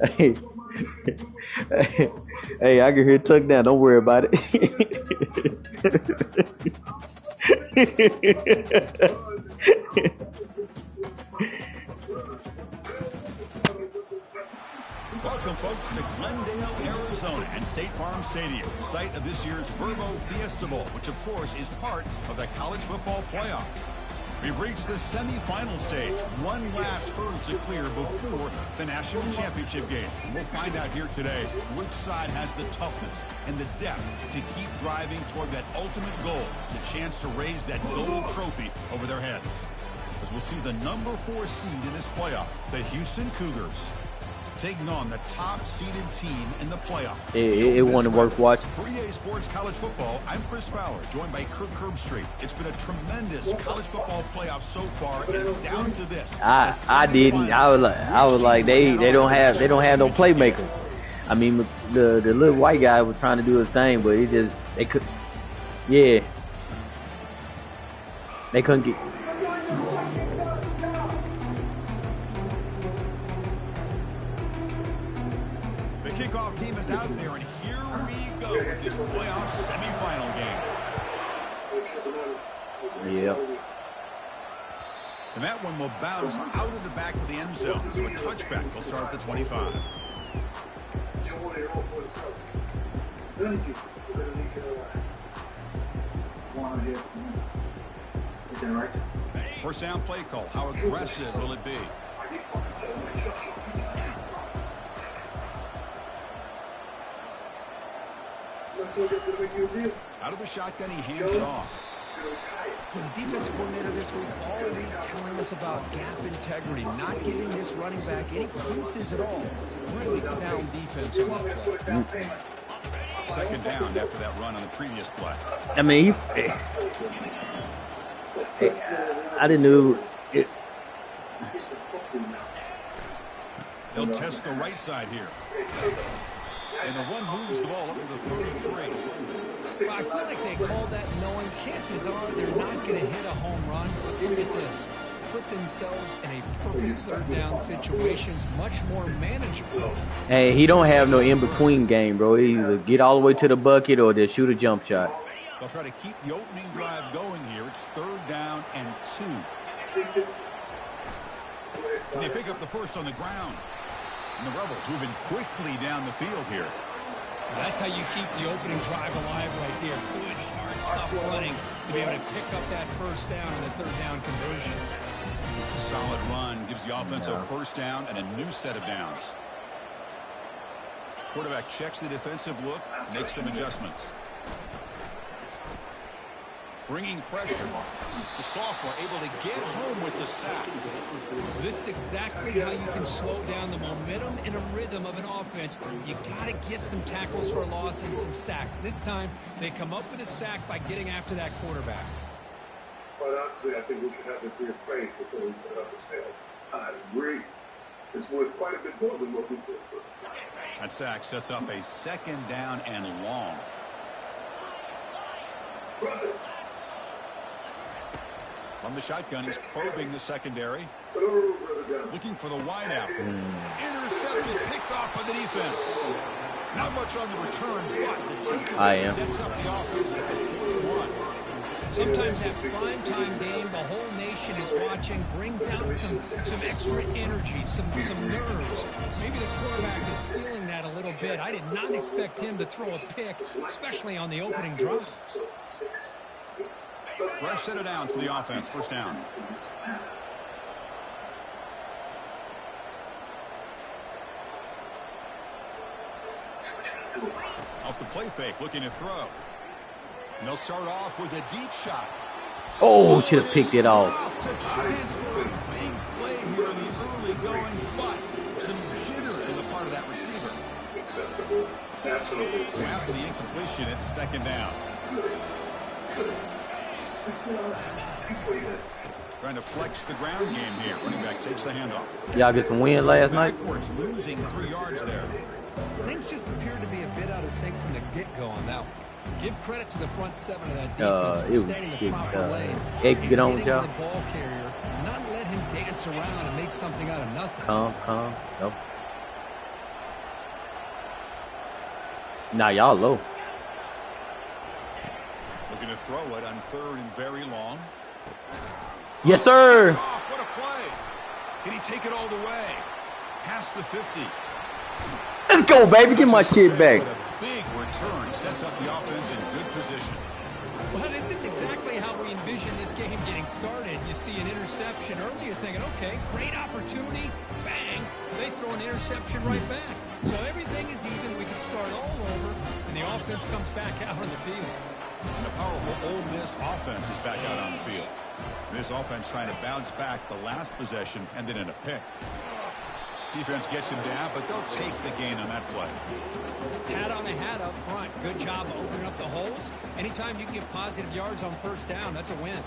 Hey, hey, hey, I can hear Tuck down. Don't worry about it. Welcome, folks, to Glendale, Arizona, and State Farm Stadium, site of this year's Verbo Fiesta Bowl, which, of course, is part of the college football playoff. We've reached the semifinal stage. One last hurdle to clear before the national championship game. And we'll find out here today which side has the toughness and the depth to keep driving toward that ultimate goal, the chance to raise that gold trophy over their heads. As we'll see the number 4 seed in this playoff, the Houston Cougars, taking on the top-seeded team in the playoff. It wasn't worth watching. For EA Sports College Football, I'm Chris Fowler, joined by Kirk Herbstreit. It's been a tremendous college football playoff so far, and it's down to this. I didn't. I was like they don't have no playmaker. I mean, the little white guy was trying to do his thing, but they couldn't get. Kickoff team is out there, and here we go with this playoff semifinal game. Yep. And that one will bounce out of the back of the end zone, so a touchback will start at the 25. First down play call. How aggressive will it be? Out of the shotgun, he hands it off. Well, the defensive coordinator this week all week telling us about gap integrity, not giving this running back any creases at all. Really sound defense on that play. Second down after that run on the previous play. I mean, I didn't know it. They'll test the right side here. And the one moves the ball up to the 33. Well, I feel like they called that knowing chances are they're not going to hit a home run. But look at this. Put themselves in a perfect third down situations, much more manageable. Hey, he don't have no in-between game, bro. He either get all the way to the bucket or just shoot a jump shot. They'll try to keep the opening drive going here. It's third down and 2. And they pick up the first on the ground. And the Rebels moving quickly down the field here. That's how you keep the opening drive alive right there. Good, hard, tough running to be able to pick up that first down and the third down conversion. It's a solid run. Gives the offense a first down and a new set of downs. Quarterback checks the defensive look, makes some adjustments. Bringing pressure. The sophomore able to get home with the sack. This is exactly how you can slow down the momentum and a rhythm of an offense. You got to get some tackles for a loss and some sacks. This time, they come up with a sack by getting after that quarterback. Quite honestly, I think we should have the clear praise before we put up the sales. I agree. It's worth quite a bit more than what we did. That sack sets up a second down and long. Brothers. From the shotgun, he's probing the secondary. Looking for the wideout. Intercepted, picked off by the defense. Not much on the return, but the takeaway sets up the offense at the 41. Sometimes that primetime game, the whole nation is watching, brings out some extra energy, some nerves. Maybe the quarterback is feeling that a little bit. I did not expect him to throw a pick, especially on the opening drive. Fresh set of downs for the offense. First down. Off the play fake, looking to throw. And they'll start off with a deep shot. Oh, should have picked it off. To transfer a big play here in the early going, but some jitters on the part of that receiver. Absolutely. So after the incompletion, it's second down. Trying to flex the ground game here. Running back takes the handoff. Y'all get some win last night? Backwards, losing 3 yards there. Things just appeared to be a bit out of sync from the get-go on that one. Give credit to the front seven of that defense for staying in the proper lanes. Get on with y'all. The ball carrier, not let him dance around and make something out of nothing. Calm. Nope. Nah, y'all low. Looking to throw it on 3rd and very long. Yes, sir. What a play. Can he take it all the way? Past the 50. Let's go, baby. Get my shit back. A big return sets up the offense in good position. Well, this isn't exactly how we envision this game getting started. You see an interception early, you're thinking, okay, great opportunity. Bang. They throw an interception right back. So everything is even. We can start all over, and the offense comes back out on the field. And a powerful Ole Miss offense is back out on the field. This offense trying to bounce back the last possession and then in a pick. Defense gets him down, but they'll take the gain on that play. Hat on the hat up front. Good job of opening up the holes. Anytime you can get positive yards on first down, that's a win.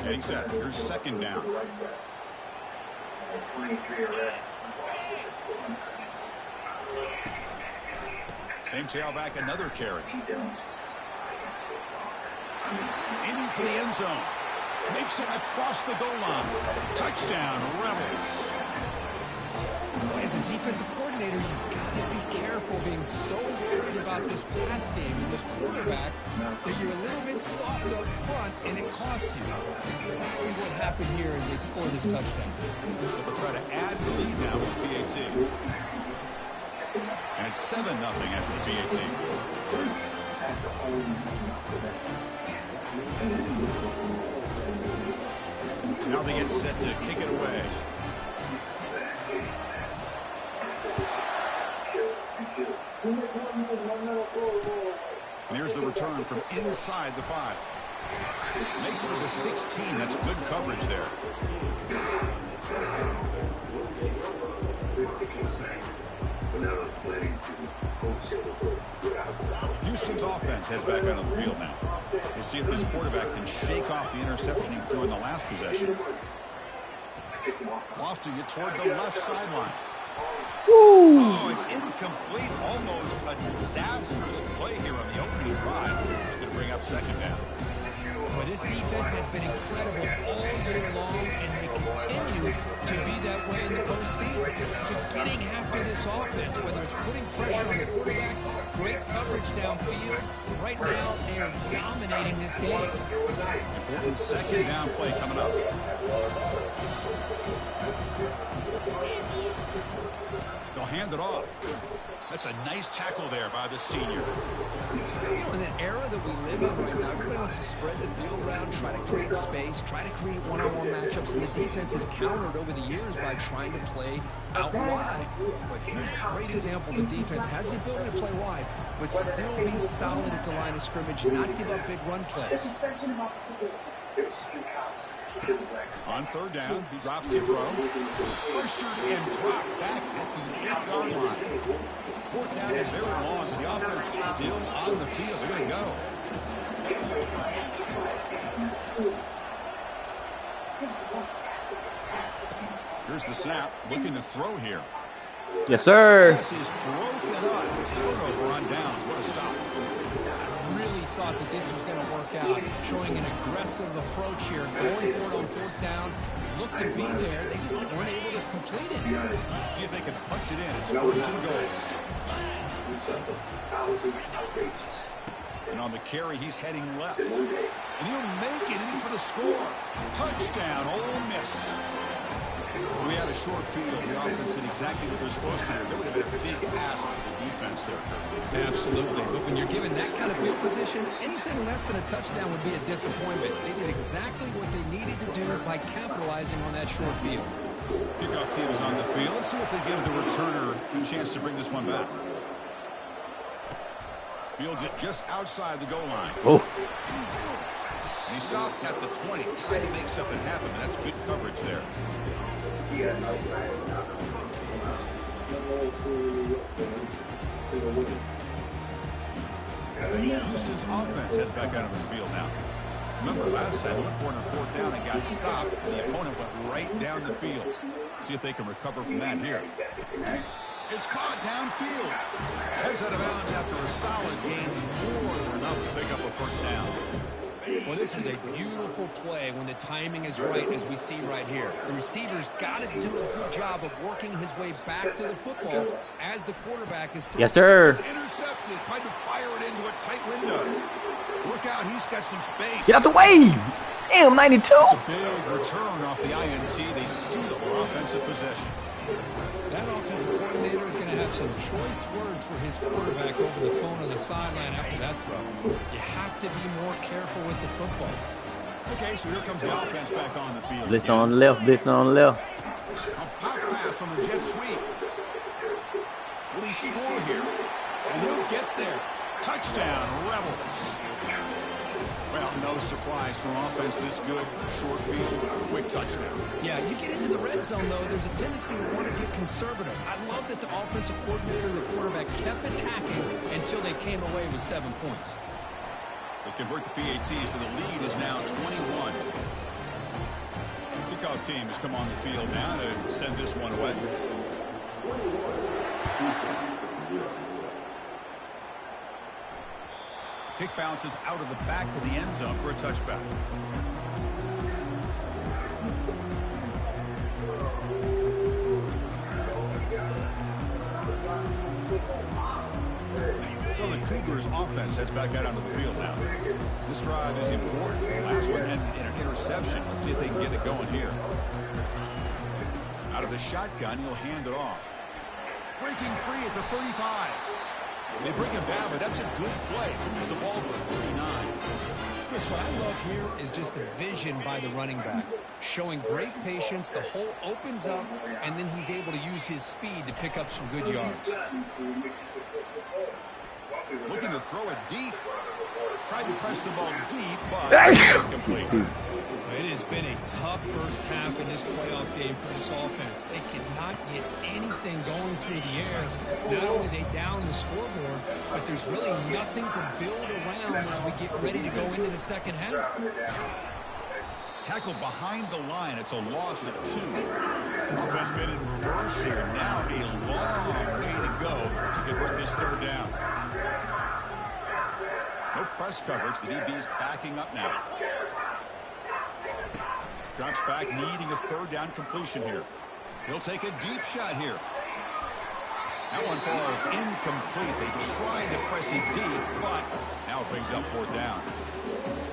Getting set. Here's 2nd down. 23 arrests. Same tailback, another carry. Aiming for the end zone. Makes it across the goal line. Touchdown, Rebels. Boy, as a defensive coordinator, you've got to be careful being so worried about this pass game and this quarterback that you're a little bit soft up front and it costs you. That's exactly what happened here as they scored this touchdown. They'll try to add the lead now with the PAT. And it's 7-0 after the PAT. Now they get set to kick it away. And here's the return from inside the 5. Makes it to the 16. That's good coverage there. Houston's offense heads back out on the field now. We'll see if this quarterback can shake off the interception he threw in the last possession. Lofting it toward the left sideline. Oh, it's incomplete. Almost a disastrous play here on the opening drive. It's going to bring up 2nd down. Well, this defense has been incredible all year long, and they continue to be that way in the postseason. Just getting after this offense, whether it's putting pressure on the quarterback, great coverage downfield. Right now, they are dominating this game. Important 2nd down play coming up. They'll hand it off. That's a nice tackle there by the senior. You know, in the era that we live in right now, everybody wants to spread the field around, try to create space, try to create one-on-one matchups, and the defense has countered over the years by trying to play out wide. But here's a great example. The defense has the ability to play wide, but still be solid at the line of scrimmage, not give up big run plays. On 3rd down, he drops to throw. Pressured and dropped back at the 8-yard line. 4th down and very long. The offense is still on the field. They're going to go. Here's the snap. Looking to throw here. Yes, sir. Pass is broken up. Turnover on downs. What a stop. Really thought that this was going to work out, showing an aggressive approach here, going for it on 4th down. Looked to be there. They just weren't able to complete it. See if they can punch it in. It's 1st and goal. And on the carry, he's heading left. And he'll make it in for the score. Touchdown, Ole Miss. We had a short field. The offense did exactly what they're supposed to do. That would have been a big ask for the defense there. Absolutely. But when you're given that kind of field position, anything less than a touchdown would be a disappointment. They did exactly what they needed to do by capitalizing on that short field. Kickoff team is on the field. Let's see if they give the returner a chance to bring this one back. Fields it just outside the goal line. Oh. And he stopped at the 20, trying to make something happen. That's good coverage there. Houston's offense heads back out of the field now. Remember, last time, looked for it on 4th down and got stopped. The opponent went right down the field. See if they can recover from that here. It's caught downfield. Heads out of bounds after a solid gain, more than enough to pick up a first down. Well, this is a beautiful play when the timing is right, as we see right here. The receiver's got to do a good job of working his way back to the football as the quarterback is throwing. Yes, sir. It's intercepted. Tried to fire it into a tight window. Look out, he's got some space. Get out the way. Damn, 92. It's a big return off the INT. They steal their offensive possession. That offensive coordinator is going to have some choice words for his quarterback over the phone on the sideline after that throw. You have to be more careful with the football. Okay, so here comes the offense back on the field. Blitz on the left, blitz on the left. A pop pass on the jet sweep. Will he score here? And he'll get there. Touchdown, Rebels. Well, no surprise from offense this good. Short field, quick touchdown. Yeah, you get into the red zone, though, there's a tendency to want to get conservative. I love that the offensive coordinator and the quarterback kept attacking until they came away with 7 points. They convert the PAT, so the lead is now 21. Kickoff team has come on the field now to send this one away. Kick bounces out of the back of the end zone for a touchback. So the Cougars offense heads back out onto the field now. This drive is important. The last one ended in an interception. Let's see if they can get it going here. Out of the shotgun, he'll hand it off. Breaking free at the 35. They bring him down, but that's a good play. Moves the ball to the 39. Chris, what I love here is just the vision by the running back. Showing great patience, the hole opens up, and then he's able to use his speed to pick up some good yards. Looking to throw it deep. Tried to press the ball deep, but incomplete. It has been a tough first half in this playoff game for this offense. They cannot get anything going through the air. Not only they down the scoreboard, but there's really nothing to build around as we get ready to go into the second half. Tackled behind the line. It's a loss of 2. Offense made in reverse here. Now a long way to go to convert this third down. No press coverage. The DB's backing up now. Drops back, needing a third down completion here. He'll take a deep shot here. That one falls incomplete. They tried to press it deep, but now it brings up 4th down.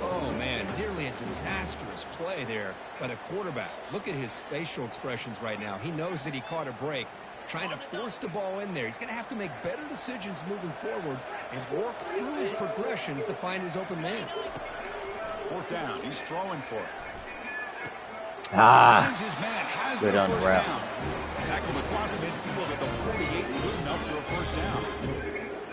Oh, man, nearly a disastrous play there by the quarterback. Look at his facial expressions right now. He knows that he caught a break, trying to force the ball in there. He's going to have to make better decisions moving forward and work through his progressions to find his open man. 4th down. He's throwing for it. His man has good on the route. Tackled across midfield at the 48, good enough for a first down.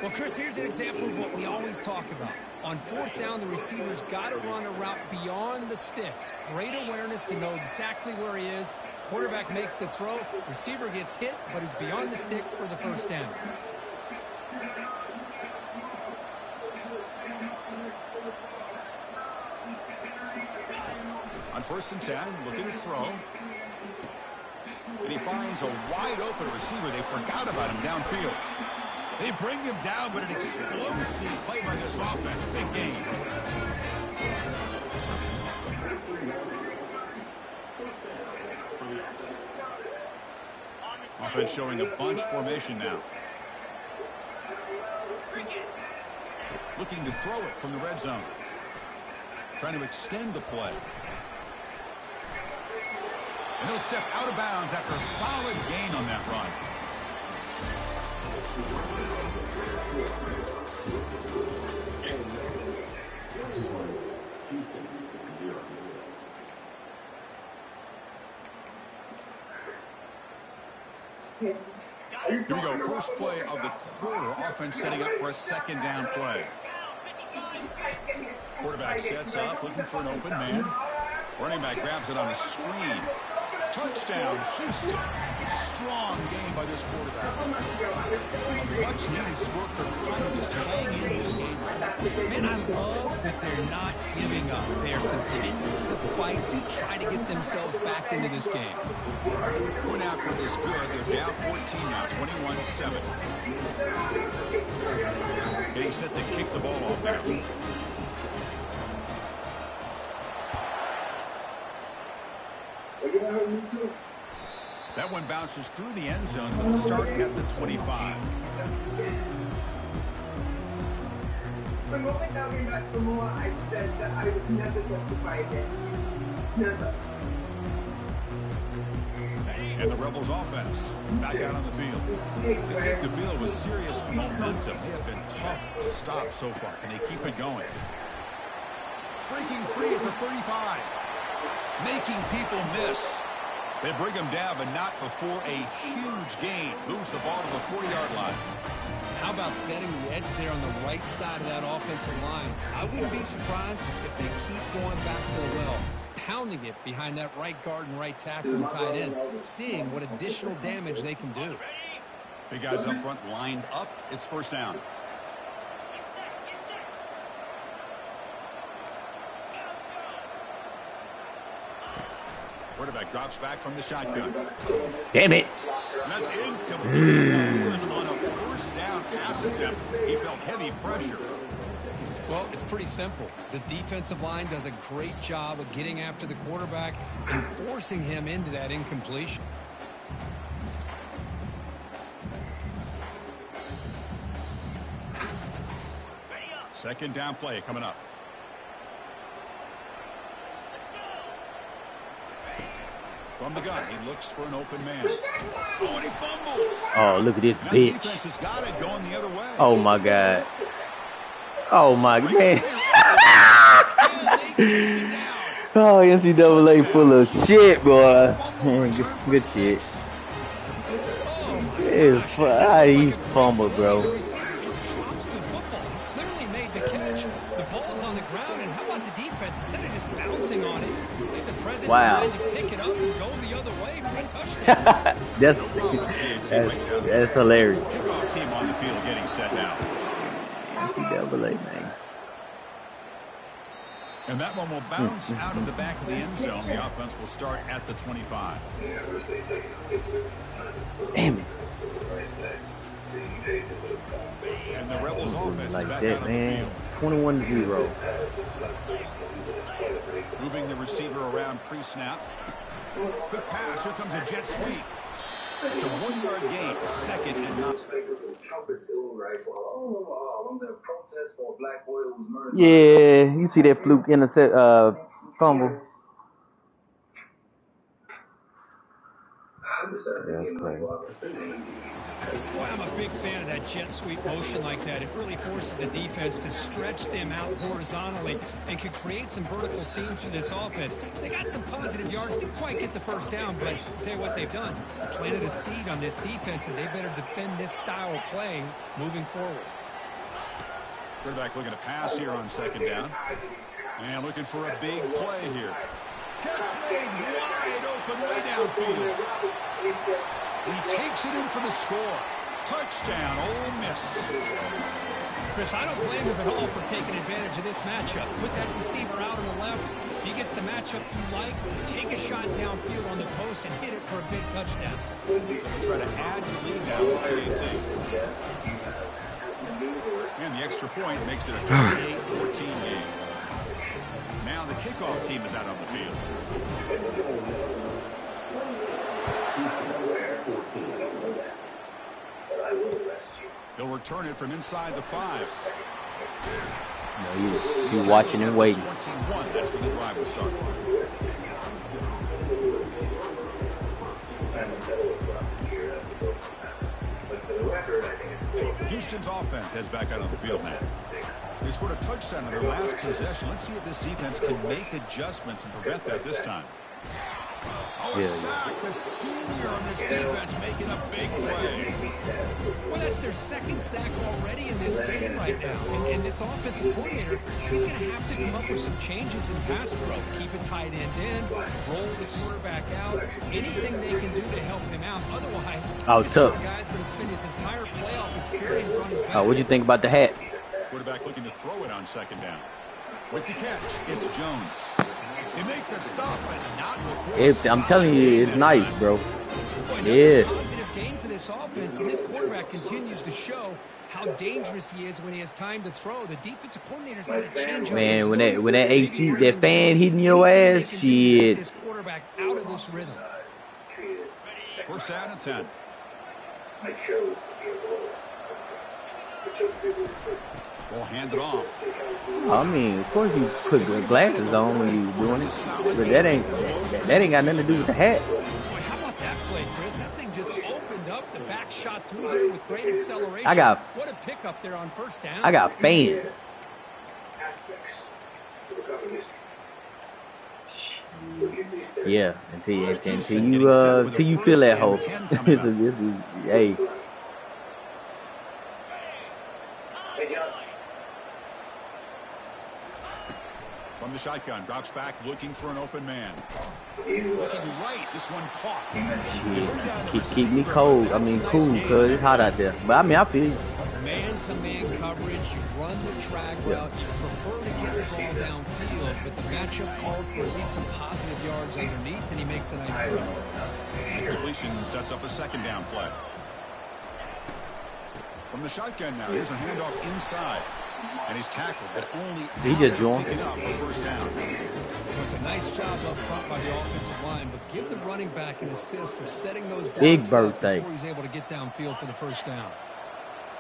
Well, Chris, here's an example of what we always talk about. On 4th down, the receiver's got to run a route beyond the sticks. Great awareness to know exactly where he is. Quarterback makes the throw. Receiver gets hit, but is beyond the sticks for the first down. On 1st and 10, looking to throw. And he finds a wide open receiver. They forgot about him downfield. They bring him down, but an explosive play by this offense. Big gain. Offense showing a bunch formation now. Looking to throw it from the red zone. Trying to extend the play. And he'll step out of bounds after a solid gain on that run. Here we go. First play of the quarter. Offense setting up for a 2nd down play. Quarterback sets up, looking for an open man. Running back grabs it on a screen. Touchdown, Houston. Strong game by this quarterback. A much-needed score, trying to just hang in this game. Man, I love that they're not giving up. They are continuing to fight and try to get themselves back into this game. Going after this good. They're down 14 now, 21-7. Getting set to kick the ball off now. That one bounces through the end zone, so they'll start at the 25. The moment I went back to Moa, I said that I would never justify it. Never. And the Rebels offense back out on the field. They take the field with serious momentum. They have been tough to stop so far. Can they keep it going? Breaking free at the 35. Making people miss. They bring him down, but not before a huge gain. Moves the ball to the 40-yard line. How about setting the edge there on the right side of that offensive line? I wouldn't be surprised if they keep going back to the well, pounding it behind that right guard and right tackle and tight end, seeing what additional damage they can do. Big guys up front lined up. It's first down. Quarterback drops back from the shotgun. Damn it. And that's incomplete. Even on a first down pass attempt, he felt heavy pressure. Well, it's pretty simple. The defensive line does a great job of getting after the quarterback and forcing him into that incompletion. Second down play coming up. From the gun, he looks for an open man. Oh, and he fumbles. Oh, look at this Now bitch. the defense has got it going the other way. Oh my God. Oh my man. Oh, NCAA full of shit, boy. Good shit. How he fumbled, bro. The receiver just drops the football. He clearly made the catch. The ball's on the ground, and how about the defense? Instead of just bouncing on it, they had the presence of mind to pick it up and go the other way for a touchdown. that's hilarious. Kickoff team on the field getting set now. NCAA, man. And that one will bounce out of the back of the end zone. The offense will start at the 25. Damn it. And the Rebels offense Like is back that, out on the man. field. 21-0. Moving the receiver around pre-snap. Quick pass. Here comes a jet sweep. It's a 1-yard gain. Second and 9. Yeah, you see that fluke intercept fumble. That's crazy. Boy, I'm a big fan of that jet sweep motion like that. It really forces the defense to stretch them out horizontally and can create some vertical seams for this offense. They got some positive yards. Didn't quite get the first down, but I'll tell you what they've done. Planted a seed on this defense, and they better defend this style of play moving forward. Quarterback looking to pass here on second down. And looking for a big play here. Catch made wide open way downfield. He takes it in for the score. Touchdown, Ole Miss. Chris, I don't blame him at all for taking advantage of this matchup. Put that receiver out on the left. If he gets the matchup you like, take a shot downfield on the post and hit it for a big touchdown. They'll try to add the lead now with PAT. And the extra point makes it a 28-14 game. Now the kickoff team is out on the field. He'll return it from inside the 5. No, he's watching and waiting. 21. That's where the drive will start. Houston's offense heads back out on the field now. They scored a touchdown in their last possession. Let's see if this defense can make adjustments and prevent that this time. Oh, a sack. The senior on this defense making a big play. Well, that's their second sack already in this game right now. And this offensive coordinator, he's going to have to come up with some changes in pass pro. Keep it tight end, roll the quarterback out, anything they can do to help him out. Otherwise, this tough. guy's going to spend his entire playoff experience on his back. What'd you think about the hat? Quarterback looking to throw it on second down. With the catch, it's Jones. They make the stop, but not before. I'm telling you, it's nice, bro. Yeah. Positive game for this offense, and this quarterback continues to show how dangerous he is when he has time to throw. The defensive coordinator's got to change up. Man, when that AC, that fan hitting your ass, shit. This quarterback out of this rhythm. First down and 10. We'll hand it off. I mean, of course you put good glasses on when you doing it, but that ain't got nothing to do with the hat. Boy, how about that play, Chris? That thing just opened up. The back shot through there with great acceleration. What a pickup there on first down. I got fans. Yeah, until you feel that hole. Hey. From the shotgun, drops back, looking for an open man. Looking right, this one caught. Keep me cold. I mean, cool, cause it's hot out there. But I mean, I feel you. Man-to-man coverage, you run the track route, you prefer to get the ball downfield, but the matchup called for at least some positive yards underneath, and he makes a nice throw. The completion sets up a second down play. From the shotgun now, here's a handoff inside. And he's tackled, but only he just joined. Up for first down. It was a nice job up front by the offensive line, but give the running back an assist for setting those big birthday before he's able to get downfield for the first down.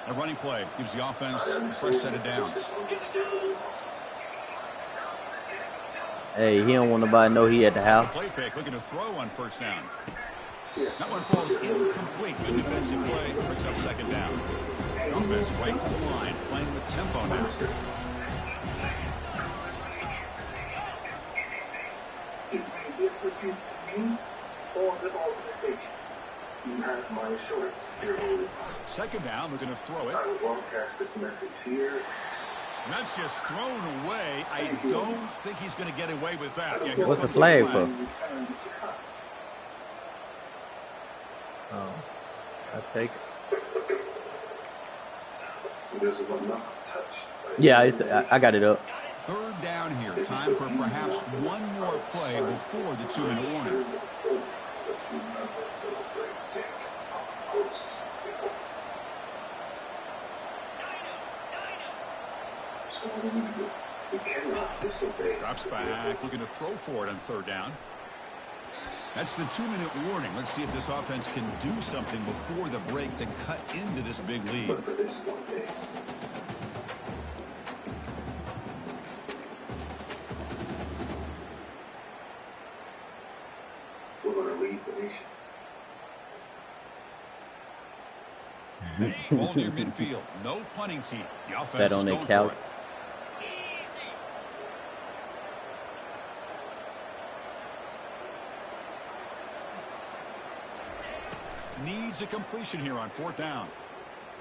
A running play gives the offense a fresh set of downs. Hey, he don't want nobody to know he at the house. Play fake, looking to throw on first down. That one falls incomplete. Good defensive play, brings up second down. Offense right to the line, playing with tempo now. Second down, we're going to throw it. I will broadcast this message here. And that's just thrown away. I don't think he's going to get away with that. Yeah, what's the flag for? Oh, I take it. Yeah, I got it up. Third down here. Time for perhaps one more play before the 2-minute warning. Drops back, looking to throw for it on third down. That's the 2-minute warning. Let's see if this offense can do something before the break to cut into this big lead. We're going to lead the nation. Ball near midfield. No punting team. The offense that on is their going couch. for it. Needs a completion here on fourth down.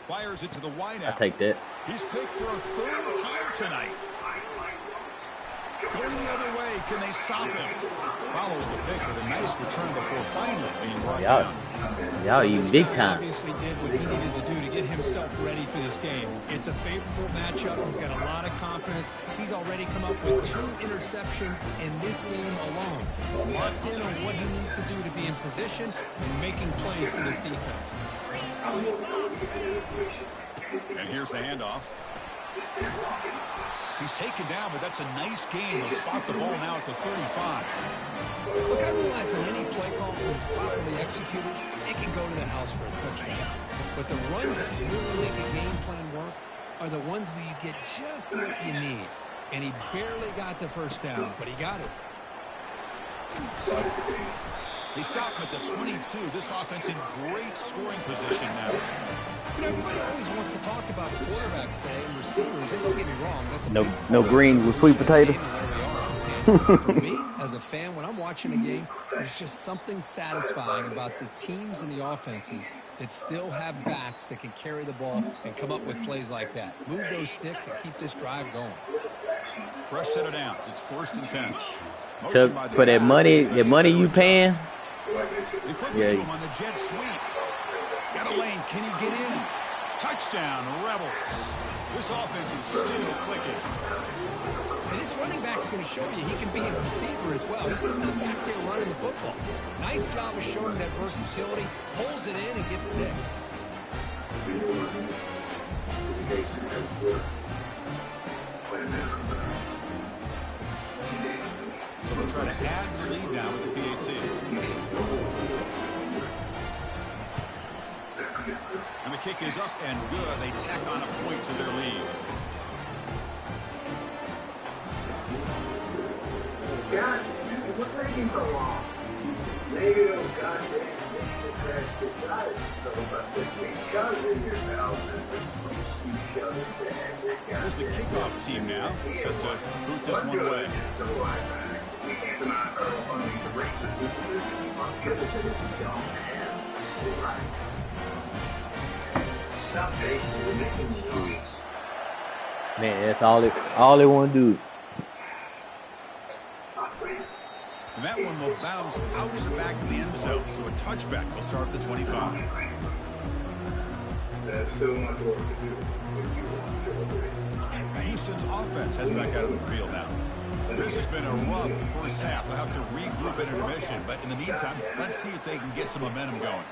Fires it to the wide out. I take that. He's picked for a third time tonight. Going the other way, can they stop him? Follows the pick with a nice return before finally being brought down. Y'all eating big time. Obviously did what he needed to do to get himself ready for this game. It's a favorable matchup. He's got a lot of confidence. He's already come up with 2 interceptions in this game alone. Locked in on what he needs to do to be in position and making plays for this defense. And here's the handoff. He's taken down, but that's a nice game. He'll spot the ball now at the 35. Look, I realize on any play call that is properly executed, it can go to the house for a touchdown. But the runs that really make a game plan work are the ones where you get just what you need. And he barely got the first down, but he got it. They stop him at the 22. This offense in great scoring position now. You know, everybody always wants to talk about quarterbacks today and receivers. And don't get me wrong, that's a no green with sweet potato. For me, as a fan, when I'm watching a game, there's just something satisfying about the teams and the offenses that still have backs that can carry the ball and come up with plays like that. Move those sticks and keep this drive going. Fresh set of downs. It's 1st and 10. So for that money you paying? They flip it to him on the jet sweep. Got a lane. Can he get in? Touchdown, Rebels. This offense is still clicking. And this running back's going to show you he can be a receiver as well. He's just not back there running the football. Nice job of showing that versatility. Pulls it in and gets 6. So they'll try to add the lead now with the PAT. And the kick is up and good. They tack on a point to their lead. God, what's taking so long? Maybe those goddamn crash the tires so much that because in your mouth and you shove it down. Here's the kickoff team now, set to boot this one away. So we can't deny Earl funding the races. This is good as it is. Right. Stop basically making noise. Man, that's all they want to do. And that one will bounce out of the back of the end zone. So a touchback will start at the 25. There's so much work to do. Houston's offense heads back out of the field now. This has been a rough first half. They'll have to regroup at intermission. But in the meantime, let's see if they can get some momentum going.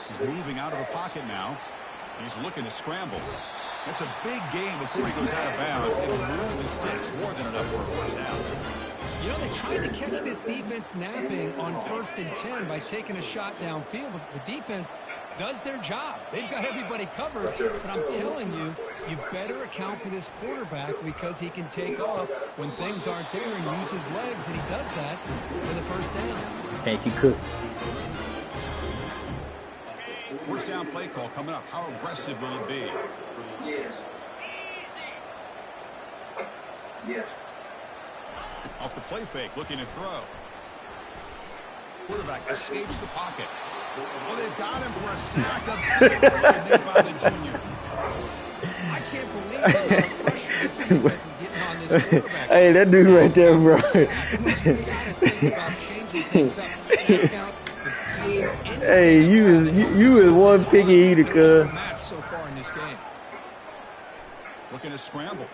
He's moving out of the pocket now. He's looking to scramble. That's a big game before he goes out of bounds. It'll move the sticks more than enough for a first down. You know, they tried to catch this defense napping on 1st and 10 by taking a shot downfield, but the defense does their job. They've got everybody covered, but I'm telling you, you better account for this quarterback because he can take off when things aren't there and use his legs, and he does that for the first down. Can't you cook? First down play call coming up. How aggressive will it be? Yes. Yes. Off the play fake, looking to throw. Quarterback escapes the pocket. Oh, they've got him for a sack. A big play made by the junior. I can't believe the amount of pressure this defense is getting on this quarterback. Hey, that dude right there, bro. You got to think about changing things up. Snap count, the scheme. Hey, you is one piggy eater, cuz. Match so far in this game. Looking to scramble.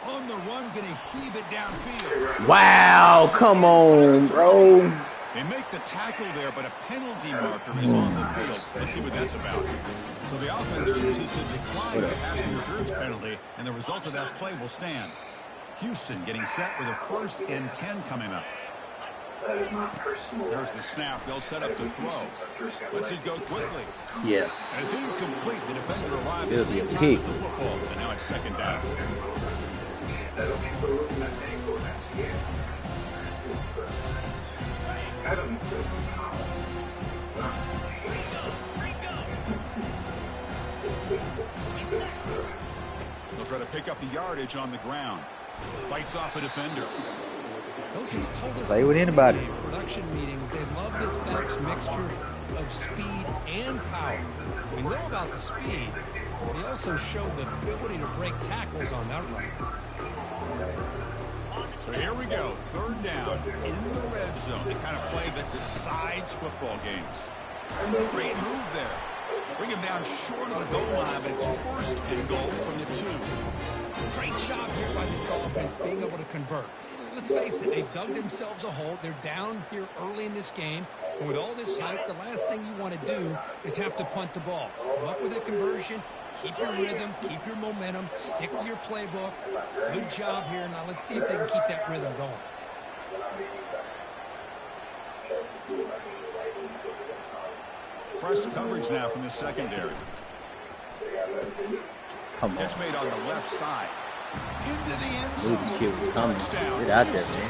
On the run, going to heave it downfield. Wow, come on, bro. They make the tackle there, but a penalty marker is on the field. Let's see what that's about. So the offense chooses to decline the pass interference penalty, and the result of that play will stand. Houston getting set with a 1st and 10 coming up. There's the snap. They'll set up the throw. Let's it go quickly. Yeah. And it's incomplete. The defender arrived at It'll the be same a time pick. as the football, and now it's 2nd down. They'll try to pick up the yardage on the ground. Fights off a defender. Coaches told us Play with anybody. in production meetings they love this back's mixture of speed and power. We know about the speed, but he also showed the ability to break tackles on that run. So here we go, 3rd down in the red zone. The kind of play that decides football games. Great move there. Bring him down short of the goal line, but it's 1st and goal from the 2. Great job here by this offense being able to convert. Let's face it, they've dug themselves a hole. They're down here early in this game. And with all this hype, the last thing you want to do is have to punt the ball. Come up with a conversion, keep your rhythm, keep your momentum, stick to your playbook. Good job here. Now let's see if they can keep that rhythm going. Press coverage now from the secondary. Come on. Catch made on the left side. Into the end zone. Movie kid was coming. Touchdown. Get out there, man.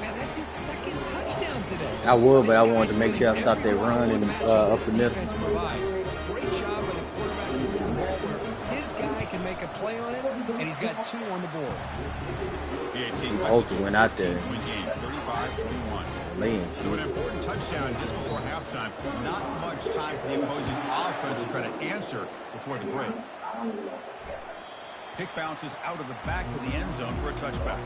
Man, that's his 2nd touchdown today. I would, but I wanted to make sure I stopped that run in the, up the middle. Defense provides. Great job by the quarterback moving the ball where his guy can make a play on it, and he's got 2 on the board. Ultra went out there. Game, 35-21. Man. So an important touchdown just before halftime. Not much time for the opposing offense to try to answer before the break. Kick bounces out of the back of the end zone for a touchback.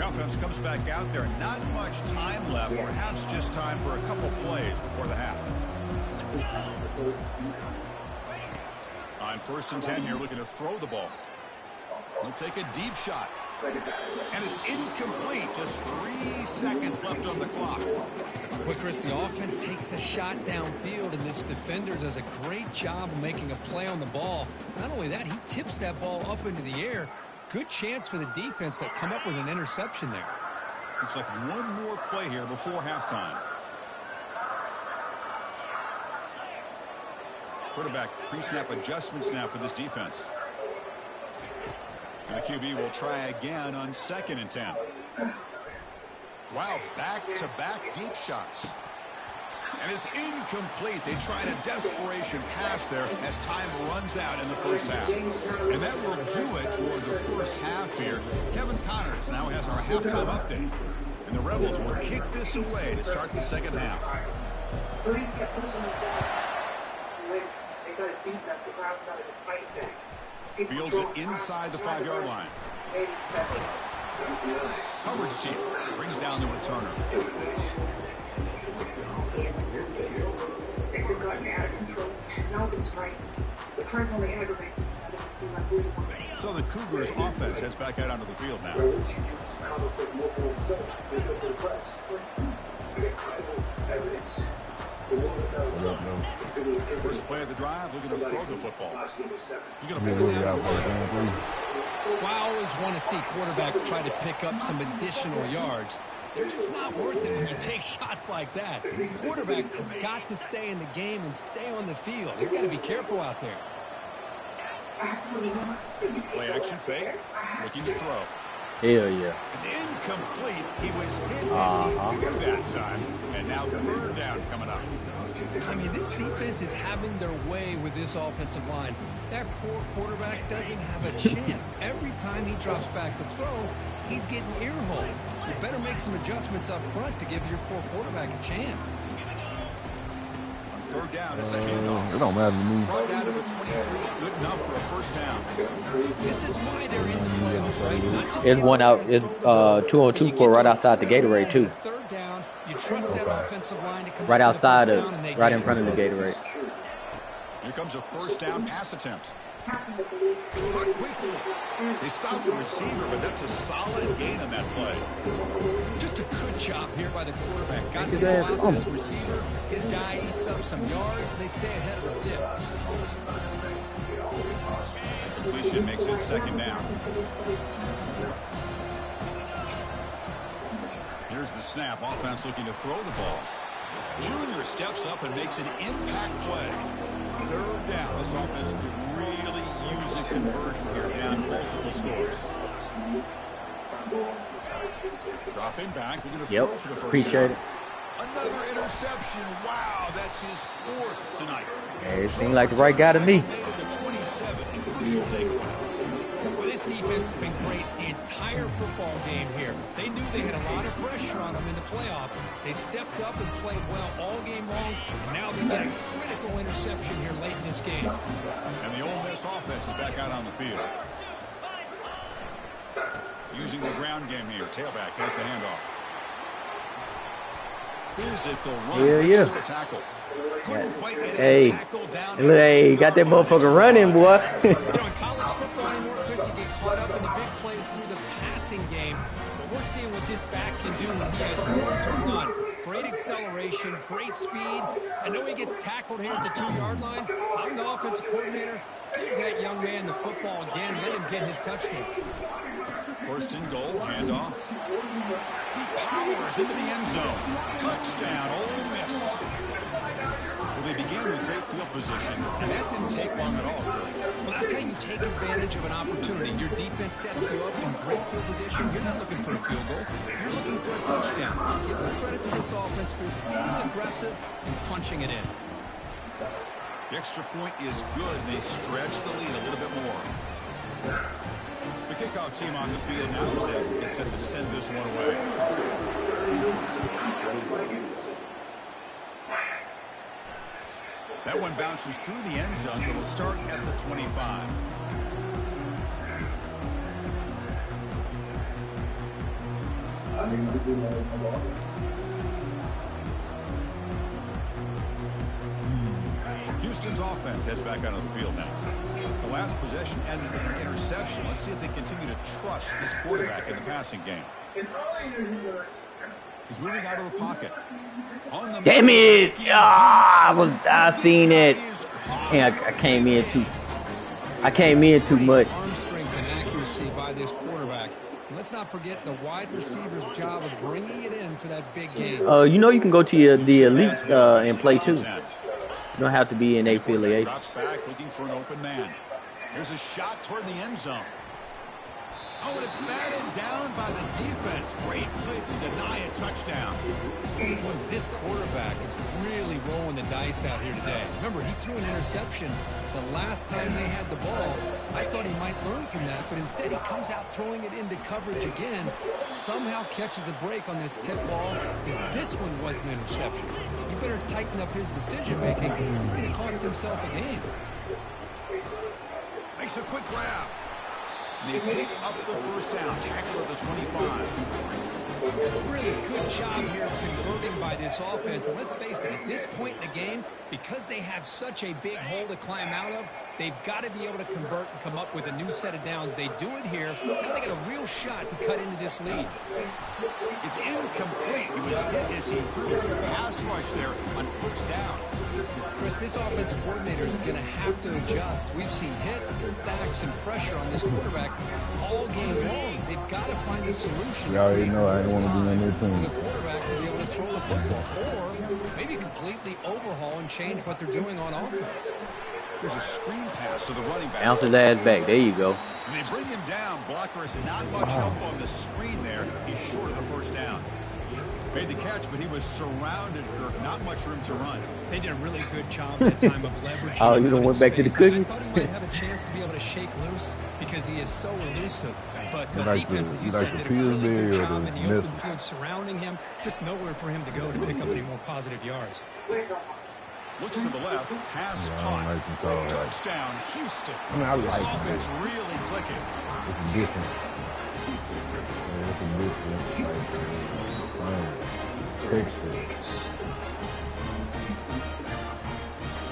The offense comes back out there. Not much time left. Perhaps just time for a couple plays before the half. On 1st and 10 here, looking to throw the ball. He'll take a deep shot. And it's incomplete. Just 3 seconds left on the clock. Well, Chris, the offense takes a shot downfield, and this defender does a great job of making a play on the ball. Not only that, he tips that ball up into the air. Good chance for the defense to come up with an interception there. Looks like one more play here before halftime. Quarterback pre-snap adjustments now for this defense. And the QB will try again on 2nd and 10. Wow, back-to-back deep shots. And it's incomplete. They tried a desperation pass there as time runs out in the first half. And that will do it for the first half here. Kevin Connors now has our halftime update. And the Rebels will kick this away to start the second half. Fields it inside the 5-yard line. Coverage team brings down the returner. So the Cougars offense heads back out onto the field now. First play of the drive, looking to throw the football. He's going to pull it down. Well, I always want to see quarterbacks try to pick up some additional yards. They're just not worth it when you take shots like that. Quarterbacks have got to stay in the game and stay on the field. He's got to be careful out there. Play action fake, looking to throw. Hell yeah. It's incomplete. He was hit as he threw that time. And now 3rd down coming up. I mean, this defense is having their way with this offensive line. That poor quarterback doesn't have a chance. Every time he drops back to throw, he's getting ear-holed. You better make some adjustments up front to give your poor quarterback a chance. On 3rd down, it's a handoff. It don't matter to me. Brought down to the 23. Good enough for a first down. This is why they're in the playoffs, right? Not just It's one out. It's 2-on-2 score right outside the Gatorade too. 3rd down, you trust that offensive line to come Right up with a outside first of, down, and they right get in it. front of the Gatorade. Here comes a first down pass attempt. But quickly, they stopped the receiver, but that's a solid gain on that play. Just a good job here by the quarterback. Got the ball out to his receiver. His guy eats up some yards, and they stay ahead of the sticks. Completion makes it 2nd down. Here's the snap. Offense looking to throw the ball. Junior steps up and makes an impact play. 3rd down. This offense could really use a conversion here, down multiple scores. Dropping back. We're going to throw for the first Appreciate down. it. Another interception. Wow, that's his 4th tonight. Yeah, it seemed like the right guy to me. The 27. Crucial takeaway. Well, this defense has been great the entire football game here. They knew they had a lot of pressure on them in the playoff. They stepped up and played well all game long, and now they get a critical interception here late in this game. And the Ole Miss offense is back out on the field. Using the ground game here. Tailback has the handoff. Physical run. Yeah, yeah. To a tackle. Couldn't quite get Hey, a tackle down. hey, got that motherfucker running, boy. You know, in college football anymore, Chris, you get caught up in the big plays through the passing game. But we're seeing what this back can do when he has more to run. Great acceleration, great speed. I know he gets tackled here at the 2-yard line. I'm the offensive coordinator. Give that young man the football again. Let him get his touchdown. 1st and goal. Handoff. He powers into the end zone. Touchdown, Ole Miss. Well, they began with great field position, and that didn't take long at all. Well, that's how you take advantage of an opportunity. Your defense sets you up in great field position. You're not looking for a field goal. You're looking for a touchdown. Give the credit to this offense for being aggressive and punching it in. The extra point is good. They stretch the lead a little bit more. The kickoff team on the field now as they get set to send this one away. That one bounces through the end zone, so it'll start at the 25. Houston's offense heads back out of the field now. The last possession ended in an interception. Let's see if they continue to trust this quarterback in the passing game. He's moving out of the pocket. Damn it! I seen it. And I came in too much. Arm strength and accuracy by this quarterback. And let's not forget the wide receiver's job of bringing it in for that big game. You know you can go to the elite and play too. You don't have to be in affiliation. Drops back looking for an open man. Here's a shot toward the end zone. Oh, and it's batted down by the defense. Great play to deny a touchdown. Boy, this quarterback is really rolling the dice out here today. Remember, he threw an interception the last time they had the ball. I thought he might learn from that, but instead he comes out throwing it into coverage again. Somehow catches a break on this tip ball. If this one was an interception, he better tighten up his decision-making. He's going to cost himself a game. Makes a quick grab. They pick up the first down. Tackle at the 25. Really good job here of converting by this offense. And let's face it, at this point in the game, because they have such a big hole to climb out of, they've got to be able to convert and come up with a new set of downs. They do it here. Now they got a real shot to cut into this lead. It's incomplete. He was hit as he threw a pass rush there on first down. Chris, this offensive coordinator is going to have to adjust. We've seen hits and sacks and pressure on this quarterback all game long. They've got to find a solution. You already know I didn't want to be on their team. For the quarterback to be able to throw the football, or maybe completely overhaul and change what they're doing on offense. There's a screen pass to the running back. Bounce his ass back. There you go. And they bring him down. Blocker has not much help on the screen there. He's short of the first down. Made the catch, but he was surrounded, Kirk. Not much room to run. They did a really good job that time of leveraging. Oh, you don't went back to the cookie? I thought he might have a chance to be able to shake loose because he is so elusive. But defense, as you said, did a really good job in the open field surrounding him. Just nowhere for him to go to pick up any more positive yards. Looks to the left. Pass caught. Touchdown, Houston. This offense really clicking. It's different. It's a different.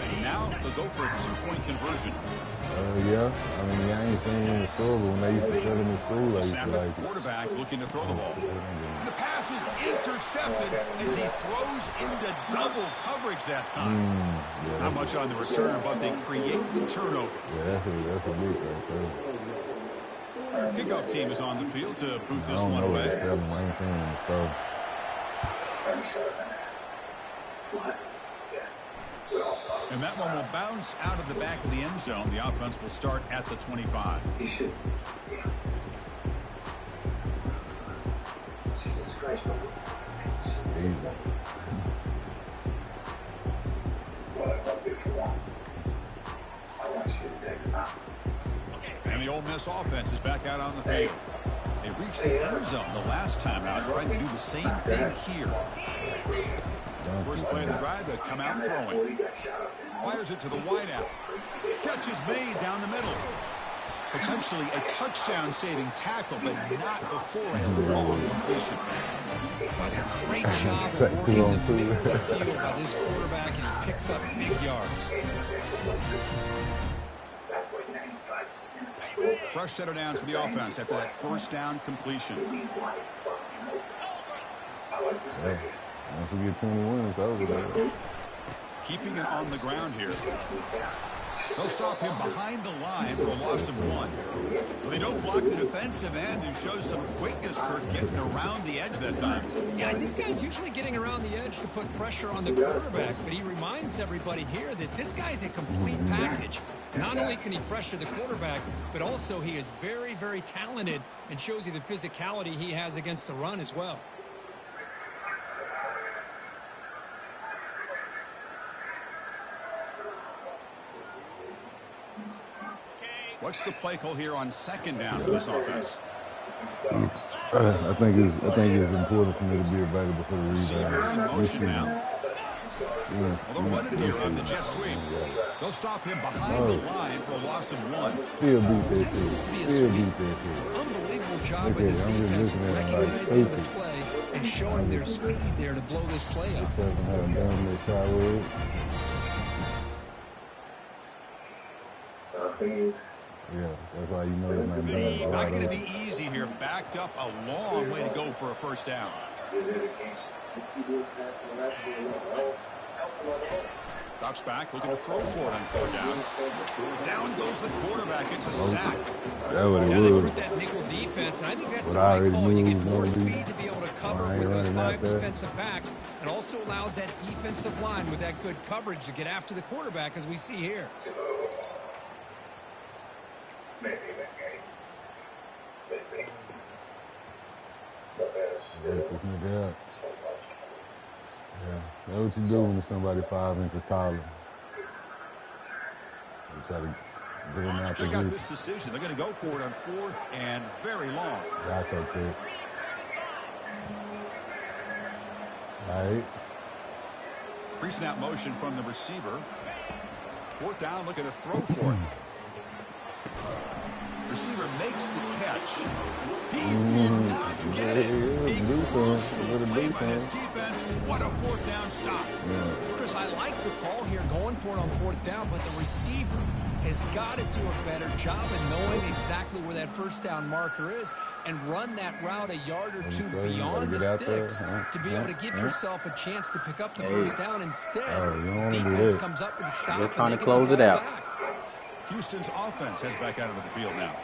And now they'll go for a 2-point conversion. Yeah. I mean, I ain't seen in the store, but when they used to play in the school, I used to like... Quarterback looking to throw the ball. And the pass is intercepted as he throws into double coverage that time. Yeah, not much on the return, but they create the turnover. Yeah, that's a big right there. Kickoff team is on the field to boot this one away. I ain't seen in the store. And that one will bounce out of the back of the end zone. The offense will start at the 25. Jesus Christ. And the Ole Miss offense is back out on the field. They reached the end zone the last time out, trying to do the same thing here. First play of the drive, they come out throwing. Fires it to the wideout. Catch is made down the middle. Potentially a touchdown-saving tackle, but not before a long completion. That's a great job of working the middle of the field by this quarterback, and he picks up big yards. Fresh set of downs for the offense after that first down completion. Yeah. Once we get 21, it's over there. Keeping it on the ground here. They'll stop him behind the line for a loss of 1. Well, they don't block the defensive end who shows some quickness, Kirk, getting around the edge that time. Yeah, this guy's usually getting around the edge to put pressure on the quarterback, but he reminds everybody here that this guy's a complete package. Not only can he pressure the quarterback, but also he is very, very talented and shows you the physicality he has against the run as well. What's the play call here on second down for this offense? I think it's important for me to be available for the Receiver in motion now. Yeah. Well, they'll run it here on the jet sweep. They'll stop him behind the line for a loss of 1. Still beat that kid. Still beat that kid. Unbelievable job by this defense recognizing the play and showing their speed there to blow this play up. Yeah, that's why you know it's not done. Not going to be easy here. Backed up a long way to go for a first down. Drops back, looking to throw for it on third down. Down goes the quarterback. It's a sack. That what it They was. put that nickel defense, and I think that's But the I right already call. You knew get he more was gonna be- speed to be able to cover I ain't with those running out 5 there. defensive backs. It also allows that defensive line with that good coverage to get after the quarterback, as we see here. Maybe. But Yeah. Yeah, that's what you do when somebody 5 inches taller. You try to get them out Check the out reach. this decision. They're going to go for it on 4th and very long. That's okay. All right. Pre-snap motion from the receiver. 4th down, looking to throw for it. Receiver makes the catch. He did not get it. He crucial play by his defense. What a 4th down stop. Chris, I like the call here, going for it on 4th down, but the receiver has got to do a better job of knowing exactly where that first down marker is and run that route a yard or two beyond the sticks to be able to give yourself a chance to pick up the first down. Instead, the defense comes up with a stop. They're trying and to they get the close it ball out. back. Houston's offense heads back out into the field now.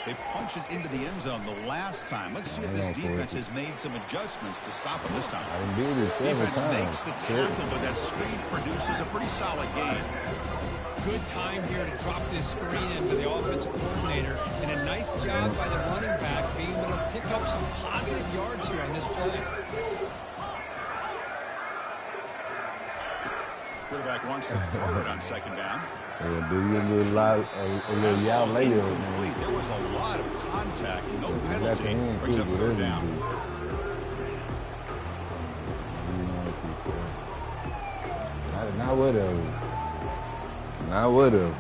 They punched it into the end zone the last time. Let's see if this defense has made some adjustments to stop it this time. Defense makes the tackle, but that screen produces a pretty solid gain. Good time here to drop this screen into the offensive coordinator, and a nice job by the running back being able to pick up some positive yards here on this play. Quarterback wants to throw it on 2nd down. Yeah, do you a little y'all Fastball's later, incomplete. man. There was a lot of contact, no That's penalty. the end, Brings too, up but 3rd that's down. Not whatever. Not whatever.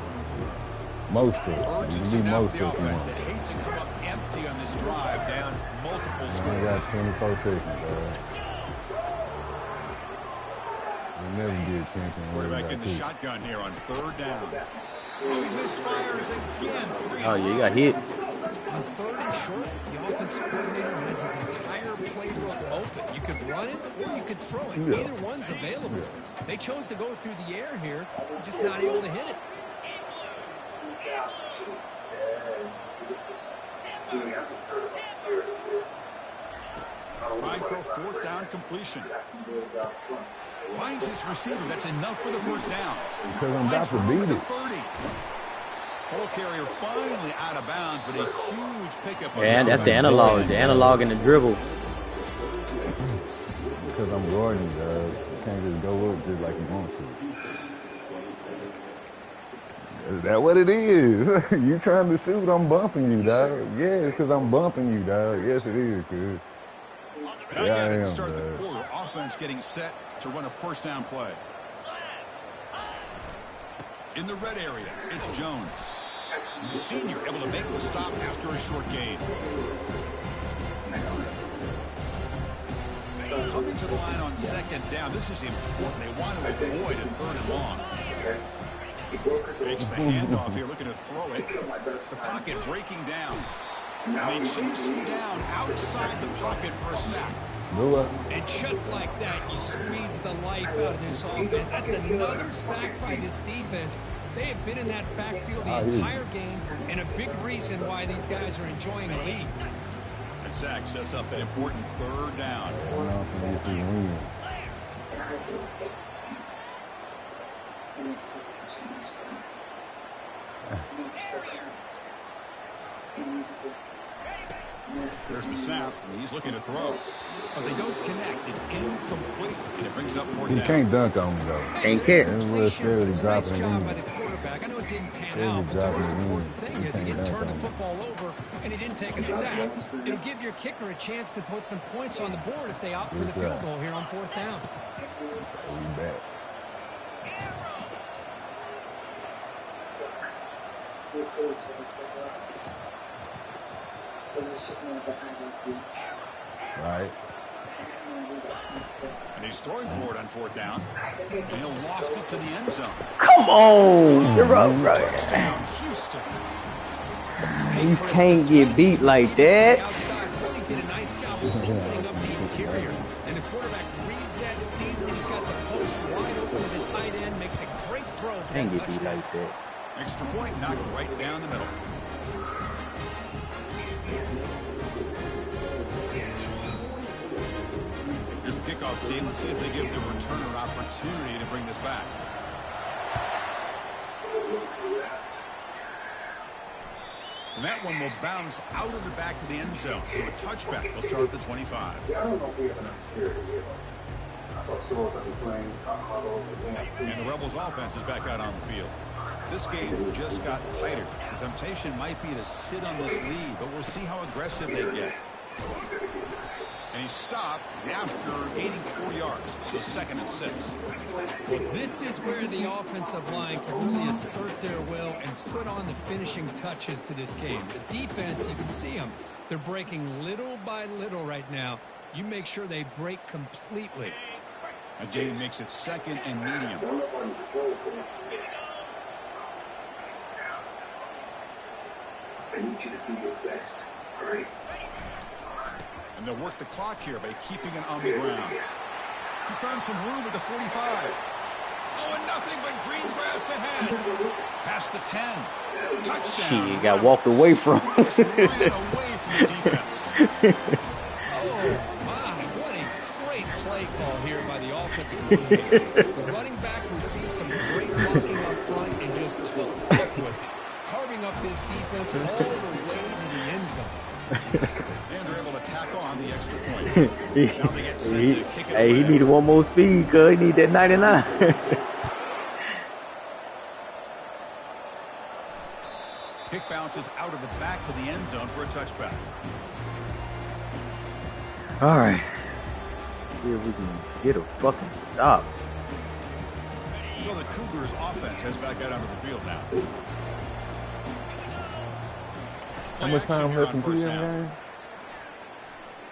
Most of it. Urgency You can now be for most the of it. offense that hates to come up empty on this drive, down multiple I scores. got 24 seconds, bro. You never get 10 seconds. Quarterback in the shotgun here on 3rd down. Oh, he misfires again. Oh, yeah, you got hit. On 3rd and short, the offensive coordinator has his entire playbook open. You could run it or you could throw it. Either one's available. They chose to go through the air here, just not able to hit it. Trying for a 4th down completion. Finds his receiver. That's enough for the first down. Because I'm about Finds to room beat at the it. 30. Ball carrier finally out of bounds, but a huge pickup. And that's the analog and the dribble. Because I'm guarding, dog. You can't just go up just like you want to. Is that what it is? You trying to shoot, I'm bumping you, dog. Yeah, it's because I'm bumping you, dog. Yes, it is, cuz. Now Yeah, I to am, start the dog. quarter. Offense getting set to run a first down play. In the red area, it's Jones. The senior able to make the stop after a short gain. Coming to the line on 2nd down. This is important. They want to avoid a 3rd and long. Makes the handoff here, looking to throw it. The pocket breaking down. And they chase him down outside the pocket for a sack. And just like that, you squeeze the life out of this offense. That's another sack by this defense. They have been in that backfield the entire game, and a big reason why these guys are enjoying a lead. And sack sets up an important 3rd down. There's the snap. He's looking to throw. But they don't connect. It's incomplete. And it brings up 4th You down. can't dunk on me, though. Ain't care. It's a little scary Nice dropping it job by in. the quarterback. I know it didn't pan Really out, but the dropping most it in. important thing You is he can't didn't dunk turn the on it. football over, and he didn't take a sack. It'll give your kicker a chance to put some points on the board if they opt for the field goal here on 4th down. So we back. Right. He's throwing for it on 4th down, and he'll loft it to the end zone. Come on, you're up, right? Touchdown, Houston. You can't get beat like that. Really did a nice job of opening up the interior, and the quarterback reads that, sees that he's got the post wide open with the tight end, makes a great throw for Can't that get beat touchdown. like that. Extra point knocked right down the middle. Here's the kickoff team. Let's see if they give the returner an opportunity to bring this back. And that one will bounce out of the back of the end zone. So a touchback will start at the 25. Yeah, I don't know if we have enough security here. I saw stores that were playing all over the And the Rebels offense is back out on the field. This game just got tighter. The temptation might be to sit on this lead, but we'll see how aggressive they get. And he stopped after gaining 4 yards, so 2nd and 6. Well, this is where the offensive line can really assert their will and put on the finishing touches to this game. The defense, you can see them. They're breaking little by little right now. You make sure they break completely. A gain makes it 2nd and medium. I need you to do your best, all right? And they'll work the clock here by keeping it on the ground. He's found some room at the 45. Oh, and nothing but green grass ahead. Past the 10. Touchdown. She got walked away from. Just ran away from the defense. Oh, my, what a great play call here by the offensive coordinator. The running back received some great blocking up front and just took off with it, carving up this defense all the way to the end zone. And they're able to tack on the extra point. Now they get set to kick it Hey, he away. needed one more speed, cuz he need that 99. Kick bounces out of the back of the end zone for a touchback. All right. See if we can get a fucking stop. So the Cougars offense heads back out onto the field now. How much time Play left action in here on first the down. game?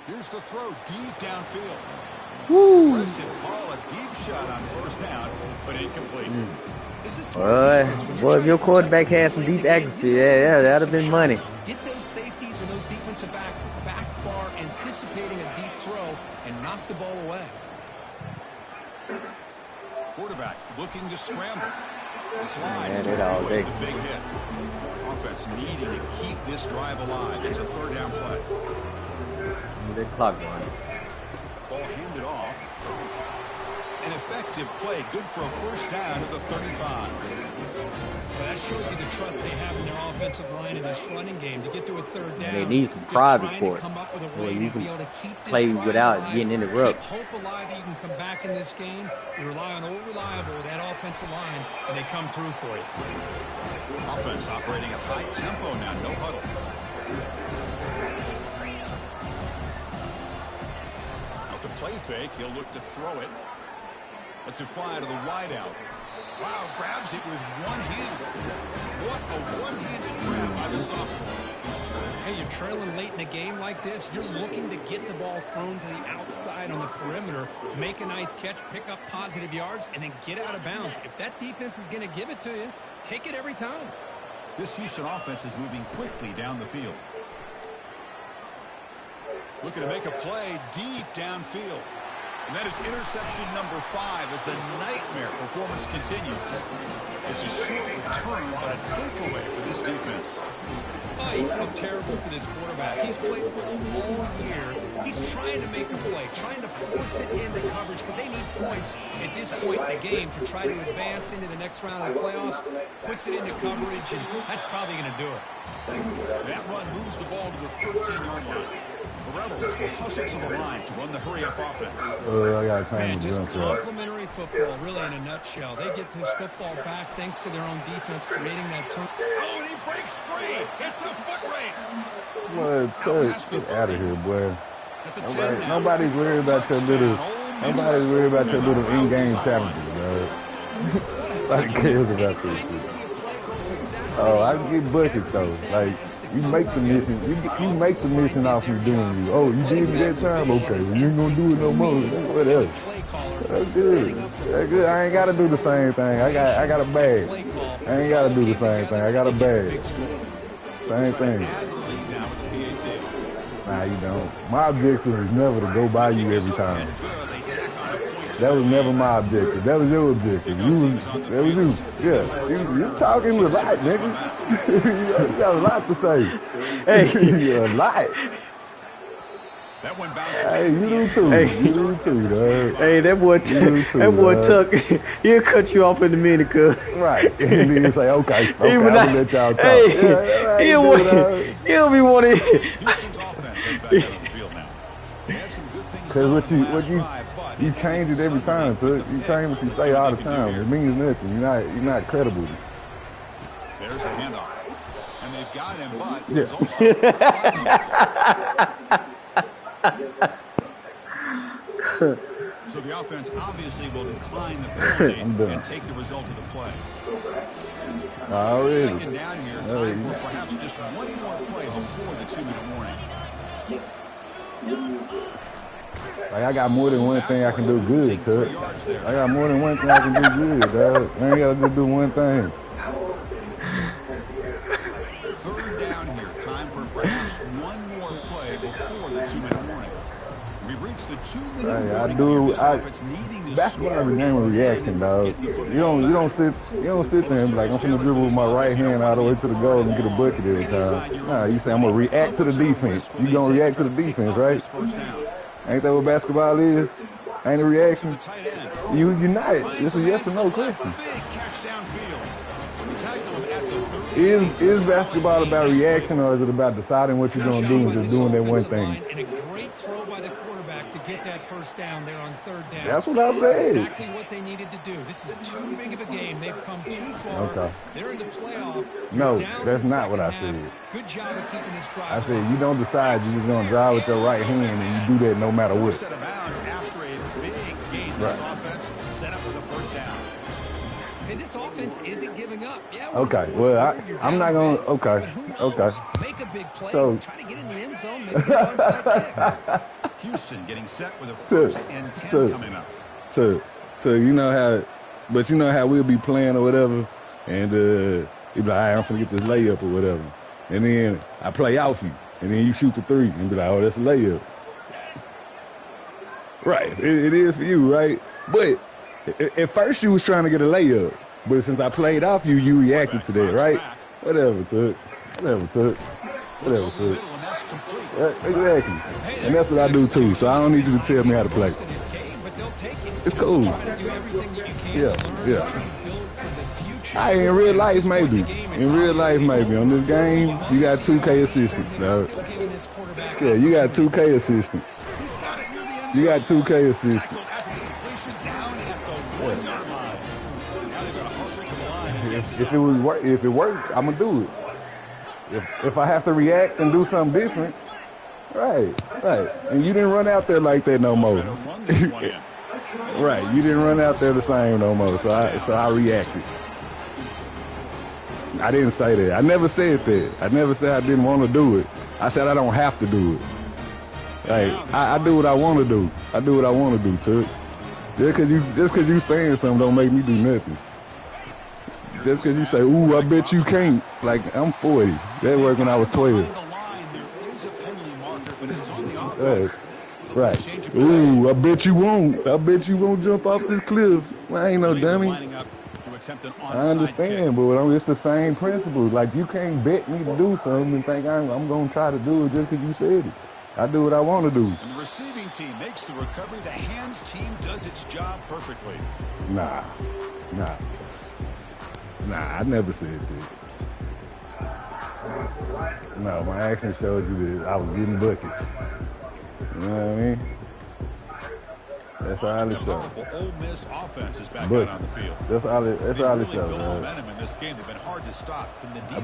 Here's the throw deep downfield. Woo. Aggressive call, a deep shot on 1st down, but incomplete. This is smart defense. When you're Boy, if your trying to quarterback had some play the deep game, accuracy, yeah, that'd have been money. Get those safeties and those defensive backs back far, anticipating a deep throw, and knock the ball away. Quarterback looking to scramble. Man, Slides they to all avoid day. the big hit. Offense needing to keep this drive alive. It's a 3rd down play. That clock going. Ball handed off. An effective play, good for a 1st down at the 35. Well, that shows you the trust they have in their offensive line in this running game to get to a 3rd down. They need some Just private trying for to it, come up with a where way you to be can able to keep this play drive without alive, getting interrupted. Keep hope alive that you can come back in this game. You rely on old reliable, that offensive line, and they come through for you. Offense operating at high tempo now, no huddle. After play fake, he'll look to throw it. Lets it fly to the wideout. Wow, grabs it with one hand. What a one-handed grab by the sophomore. Hey, you're trailing late in a game like this. You're looking to get the ball thrown to the outside on the perimeter, make a nice catch, pick up positive yards, and then get out of bounds. If that defense is going to give it to you, take it every time. This Houston offense is moving quickly down the field. Looking to make a play deep downfield. And that is interception number 5 as the nightmare performance continues. It's a short return, but a takeaway for this defense. Oh, you feel terrible for this quarterback. He's played well all year. He's trying to make a play, trying to force it into coverage because they need points at this point in the game to try to advance into the next round of the playoffs. Puts it into coverage, and that's probably going to do it. That run moves the ball to the 13-yard line. The Rebels will hustle to the line to run the hurry-up offense. I got time Man, to just jump that. complimentary football, really in a nutshell. They get this football back thanks to their own defense creating that turn. Oh, and he breaks free. It's a foot race. Boy, get out of here, boy. At the 10 now. Nobody's worried about your little. Nobody's worried about your little in-game challenges, bro. Nobody cares about this shit. Oh, I can get buckets though. Like you make the mission, you make the mission off from doing you. Oh, you did it that time, okay? You ain't gonna do it no more. Whatever. Play caller That's good. That's good. I ain't got to do the same thing. I got a bag. I ain't got to do the same thing. I got a bag. Same thing. Nah, you don't. My objective is never to go by you every time. That was never my objective. That was your objective. That was you. Yeah. You talking a lot, nigga. You got a lot to say. Hey. A lot. That one bounces. Hey, you do too. Hey. You do too, dog. Hey, that boy Tuck, he'll cut you off in a minute, cuz. Right. And then you say, okay, I'm gonna let y'all talk. Hey, he'll be wanting. Houston's offense is back out on the field now. They had some good things Because going you change it every time, so you change what you say all the time. It means nothing. You're not credible. There's a handoff. And they've got him, but Yeah. there's also so the offense obviously will decline the penalty and take the result of the play. Already. Second down here, time for perhaps just one more play before the 2-minute warning. Like, I got more than one thing I can do good, cuz. I got more than one thing I can do good, dog. I ain't gotta just do one thing. Third down here, time for perhaps one more play before the 2-minute warning. We've reached the 2-minute warning. Basketball is a game of reaction, dog. You don't sit there and be like, I'm finna dribble with my right hand all the way to the goal and get a bucket every time. Nah, you say I'm gonna react to the defense. You gonna react to the defense, right? Ain't that what basketball is? Ain't a reaction? You're not. It's a yes or no question. Is basketball about reaction, or is it about deciding what you're gonna do and just doing that one thing? And a great throw by the quarterback to get that first down there on third down. That's what I said. Exactly what they needed to do. This is too big of a game. They've come too far. Okay. They're in the playoff. No, that's not what I said. Good job of keeping this drive. I said you don't decide you're just gonna drive with your right hand and you do that no matter what. Set of bounds after a big gain in this offense, set up with a first down. And this offense isn't giving up. Yeah. Okay. Well, I'm not gonna. Okay. Okay. Make a big play. So, try to get in the end zone. Maybe get an onside kick. Houston getting set with a first and 10 coming up. So you know how we'll be playing or whatever, and you be like, all right, I'm finna get this layup or whatever, and then I play off you, and then you shoot the three, and be like, oh, that's a layup. Right. It is for you, right? But at first you was trying to get a layup, but since I played off you, you reacted to that, right? Whatever, Tuck. Exactly. And that's what I do too, so I don't need you to tell me how to play. It's cool. Yeah. In real life, maybe. On this game, you got 2K assistants, dog. Yeah, you got 2K assistants. If it worked, I'm gonna do it. If I have to react and do something different, right. And you didn't run out there like that no more. Right, you didn't run out there the same no more. So I reacted. I didn't say that. I never said that. I never said I didn't want to do it. I said I don't have to do it. Like I do what I want to do. I do what I want to do, Tuck. Just cause you saying something don't make me do nothing. Just because you say, ooh, I bet you can't. Like, I'm 40. That worked when I was 12. Right. Ooh, I bet you won't. I bet you won't jump off this cliff. Well, I ain't no dummy. I understand, but it's the same principle. Like, you can't bet me to do something and think I'm going to try to do it just because you said it. I do what I want to do. And the receiving team makes the recovery. The hands team does its job perfectly. Nah, I never said that. No, my action showed you that I was getting buckets. You know what I mean? That's all it showed. Ole Miss offense is back out on the field. That's all it showed. Momentum in this game. They've been hard to stop.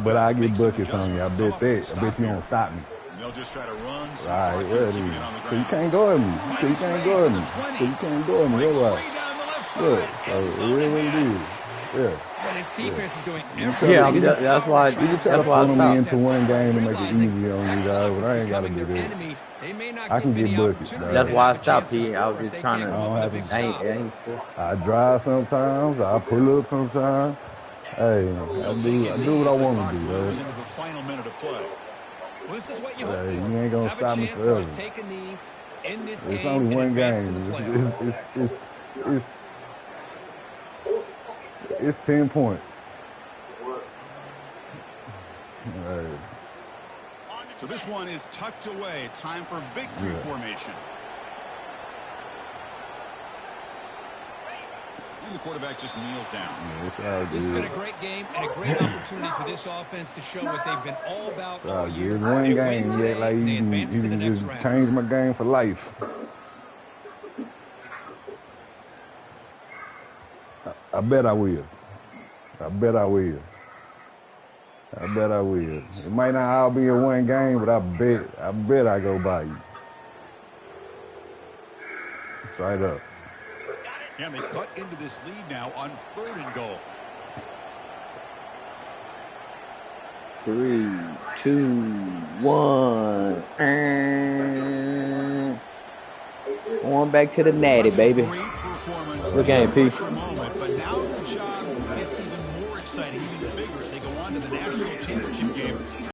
But I get buckets on you. I bet that. I bet you won't stop me. They'll just try to run. All right, well, so you can't go at me. That's why. Yeah. So it is what it is. Yeah. And his defense is doing Yeah, everything. that's why. You can try to That's why I funnel me stopped. into one game and make it easy on you guys, but I ain't got to do that. I can get buckets, dog. That's why I stopped. I was just trying to. I don't have to. Ain't I drive sometimes. I pull up sometimes. Hey, I do what I want to do, Into man. the final minute of play. Well, this is what you hope Hey, for. you ain't gonna Have stop a me chance to forever. just take a knee in this It's game only and one advance to game. the playoffs. It's 10 points. Hey. So this one is tucked away. Time for victory formation. And the quarterback just kneels down. This has been a great game and a great opportunity for this offense to show what they've been all about all year. It's one They game. win today, Like and they you advance to the can next just round. change my game for life. I bet I will. I bet I will. I bet I will. It might not all be in one game, but I bet I go by you. Straight up. And they cut into this lead now on 3rd and goal. 3, 2, 1. Going back to the natty, baby. Great performance. Good game, Pete. Moment, but now Ncaa gets even more exciting, even bigger as they go on to the national championship game.